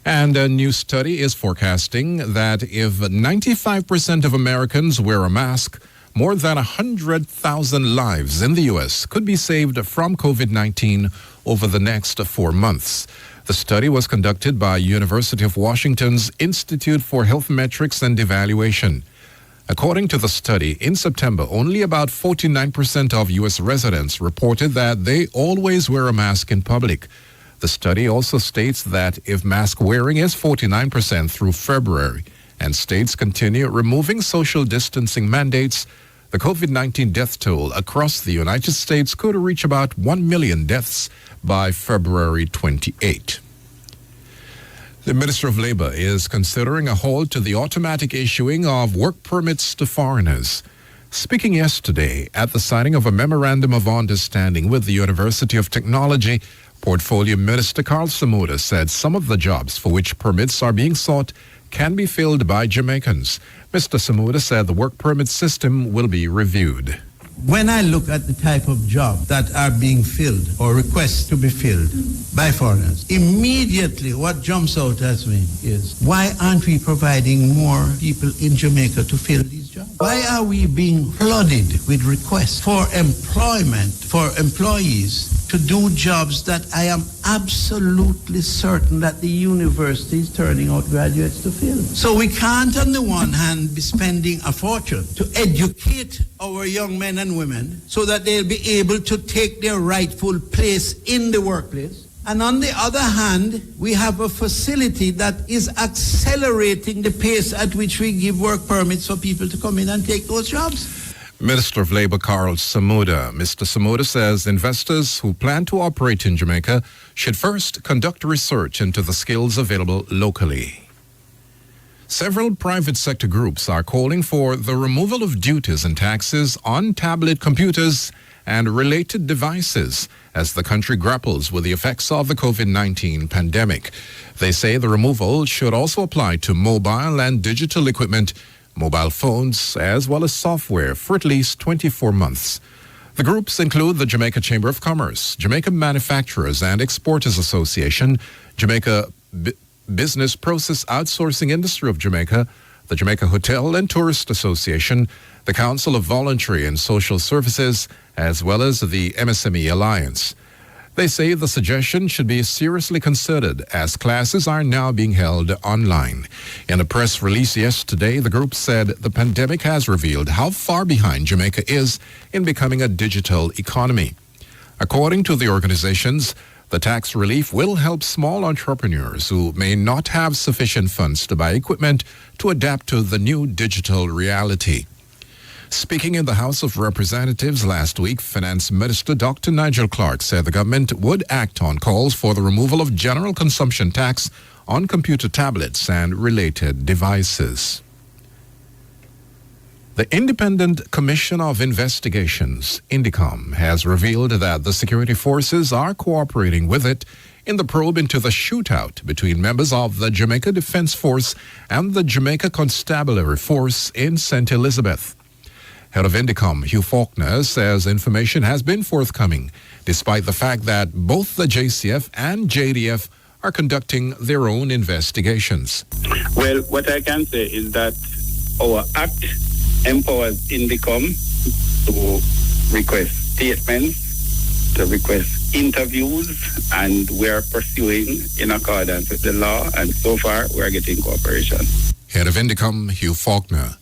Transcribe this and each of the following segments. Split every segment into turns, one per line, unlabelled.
And a new study is forecasting that if 95% of Americans wear a mask, more than 100,000 lives in the U.S. could be saved from COVID-19 over the next 4 months. The study was conducted by University of Washington's Institute for Health Metrics and Evaluation. According to the study, in September, only about 49% of U.S. residents reported that they always wear a mask in public. The study also states that if mask wearing is 49% through February and states continue removing social distancing mandates, the COVID-19 death toll across the United States could reach about 1 million deaths by February 28. The Minister of Labor is considering a halt to the automatic issuing of work permits to foreigners. Speaking yesterday at the signing of a memorandum of understanding with the University of Technology, Portfolio Minister Carl Samuda said some of the jobs for which permits are being sought can be filled by Jamaicans. Mr. Samuda said the work permit system will be reviewed.
When I look at the type of jobs that are being filled or requests to be filled by foreigners, immediately what jumps out at me is, why aren't we providing more people in Jamaica to fill these jobs? Why are we being flooded with requests for employment, for employees to do jobs that I am absolutely certain that the university is turning out graduates to fill? So we can't, on the one hand, be spending a fortune to educate our young men and women so that they'll be able to take their rightful place in the workplace. And on the other hand, we have a facility that is accelerating the pace at which we give work permits for people to come in and take those jobs.
Minister of Labor Carl Samuda. Mr. Samuda says investors who plan to operate in Jamaica should first conduct research into the skills available locally. Several private sector groups are calling for the removal of duties and taxes on tablet computers and related devices as the country grapples with the effects of the COVID-19 pandemic. They say the removal should also apply to mobile and digital equipment, mobile phones, as well as software for at least 24 months. The groups include the Jamaica Chamber of Commerce, Jamaica Manufacturers and Exporters Association, Jamaica Business Process Outsourcing Industry of Jamaica, the Jamaica Hotel and Tourist Association, the Council of Voluntary and Social Services, as well as the MSME Alliance. They say the suggestion should be seriously considered as classes are now being held online. In a press release yesterday, the group said the pandemic has revealed how far behind Jamaica is in becoming a digital economy. According to the organizations, the tax relief will help small entrepreneurs who may not have sufficient funds to buy equipment to adapt to the new digital reality. Speaking in the House of Representatives last week, Finance Minister Dr. Nigel Clark said the government would act on calls for the removal of general consumption tax on computer tablets and related devices. The Independent Commission of Investigations, INDECOM, has revealed that the security forces are cooperating with it in the probe into the shootout between members of the Jamaica Defense Force and the Jamaica Constabulary Force in St. Elizabeth. Head of INDECOM, Hugh Faulkner, says information has been forthcoming, despite the fact that both the JCF and JDF are conducting their own investigations.
Well, what I can say is that our act empowers INDECOM to request statements, to request interviews, and we are pursuing in accordance with the law, and so far we are getting cooperation.
Head of INDECOM, Hugh Faulkner.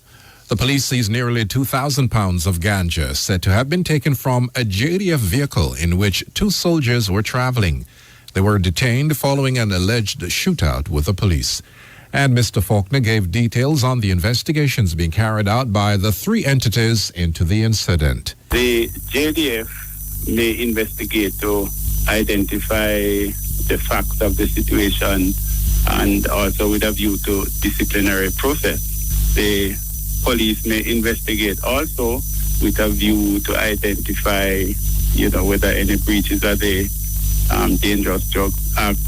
The police seized nearly 2,000 pounds of ganja said to have been taken from a JDF vehicle in which 2 soldiers were traveling. They were detained following an alleged shootout with the police. And Mr. Faulkner gave details on the investigations being carried out by the 3 entities into the incident.
The JDF may investigate to identify the facts of the situation and also with a view to disciplinary process. The police may investigate also with a view to identify, whether any breaches of the Dangerous Drugs Act,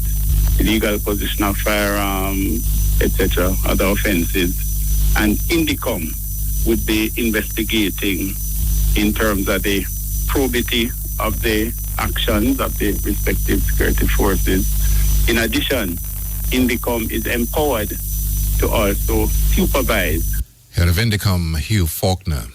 illegal possession of firearm, etc., other offences. And INDECOM would be investigating in terms of the probity of the actions of the respective security forces. In addition, INDICOM is empowered to also supervise.
Head of INDICOM, Hugh Faulkner.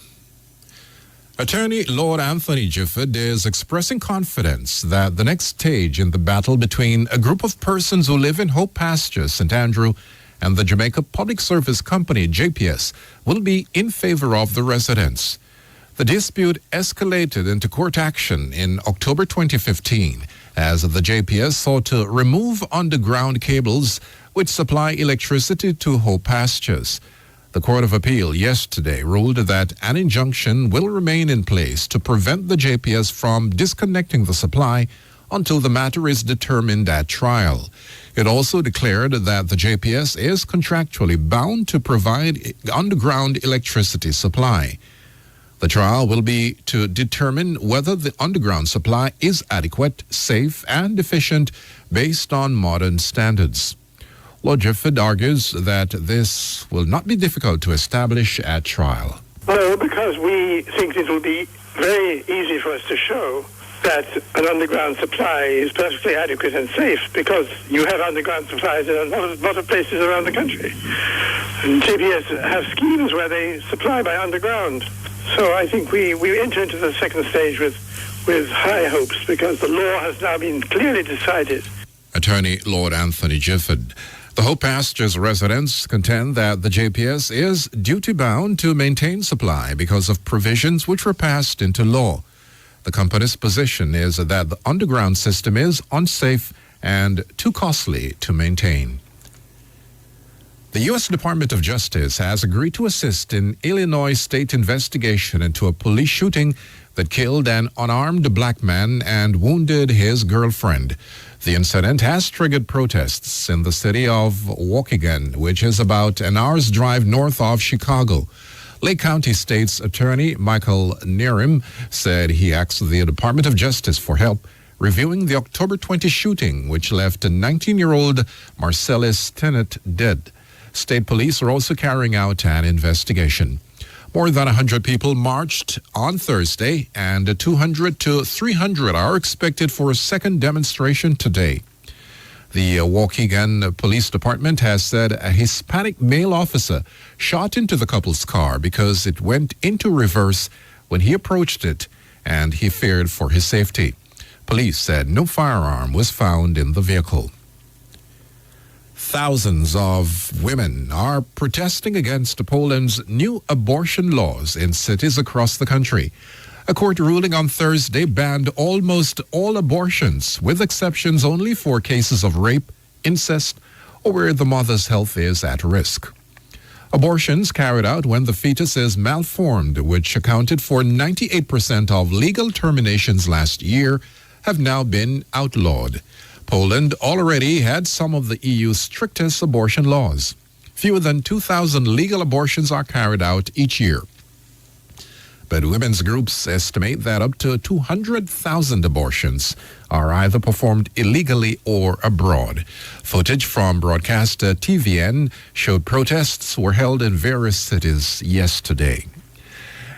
Attorney Lord Anthony Gifford is expressing confidence that the next stage in the battle between a group of persons who live in Hope Pastures, St. Andrew, and the Jamaica Public Service Company, JPS, will be in favor of the residents. The dispute escalated into court action in October 2015 as the JPS sought to remove underground cables which supply electricity to Hope Pastures. The Court of Appeal yesterday ruled that an injunction will remain in place to prevent the JPS from disconnecting the supply until the matter is determined at trial. It also declared that the JPS is contractually bound to provide underground electricity supply. The trial will be to determine whether the underground supply is adequate, safe, and efficient based on modern standards. Lord Gifford argues that this will not be difficult to establish at trial.
No, because we think it will be very easy for us to show that an underground supply is perfectly adequate and safe, because you have underground supplies in a lot of places around the country. And JPS have schemes where they supply by underground. So I think we enter into the second stage with high hopes, because the law has now been clearly decided.
Attorney Lord Anthony Gifford. The Hope Pastures residents contend that the JPS is duty-bound to maintain supply because of provisions which were passed into law. The company's position is that the underground system is unsafe and too costly to maintain. The U.S. Department of Justice has agreed to assist in Illinois state investigation into a police shooting that killed an unarmed black man and wounded his girlfriend. The incident has triggered protests in the city of Waukegan, which is about an hour's drive north of Chicago. Lake County State's Attorney Michael Nerim said he asked the Department of Justice for help reviewing the October 20 shooting, which left a 19-year-old Marcellus Tennant dead. State police are also carrying out an investigation. More than 100 people marched on Thursday, and 200 to 300 are expected for a second demonstration today. The Waukegan Police Department has said a Hispanic male officer shot into the couple's car because it went into reverse when he approached it, and he feared for his safety. Police said no firearm was found in the vehicle. Thousands of women are protesting against Poland's new abortion laws in cities across the country. A court ruling on Thursday banned almost all abortions, with exceptions only for cases of rape, incest, or where the mother's health is at risk. Abortions carried out when the fetus is malformed, which accounted for 98% of legal terminations last year, have now been outlawed. Poland already had some of the EU's strictest abortion laws. Fewer than 2,000 legal abortions are carried out each year. But women's groups estimate that up to 200,000 abortions are either performed illegally or abroad. Footage from broadcaster TVN showed protests were held in various cities yesterday.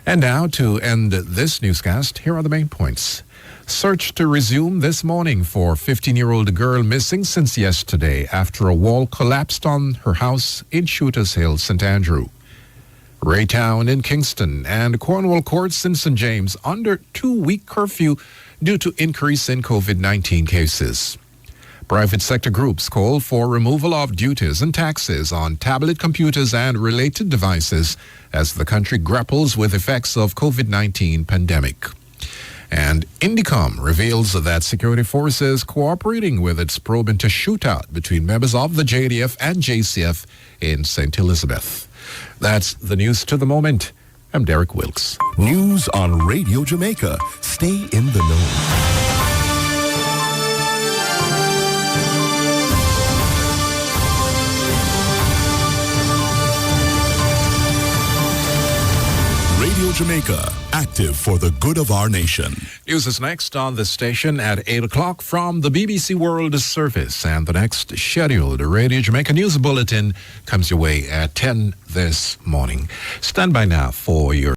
And now, to end this newscast, here are the main points. Search to resume this morning for 15-year-old girl missing since yesterday after a wall collapsed on her house in Shooters Hill, St. Andrew. Raytown in Kingston and Cornwall courts in St. James under 2-week curfew due to increase in COVID-19 cases. Private sector groups call for removal of duties and taxes on tablet computers and related devices as the country grapples with effects of COVID-19 pandemic. And INDICOM reveals that security forces cooperating with its probe into shootout between members of the JDF and JCF in St. Elizabeth. That's the news to the moment. I'm Derek Wilkes.
News on Radio Jamaica. Stay in the know. Radio Jamaica, active for the good of our nation.
News is next on the station at 8 o'clock from the BBC World Service. And the next scheduled Radio Jamaica News Bulletin comes your way at 10 this morning. Stand by now for your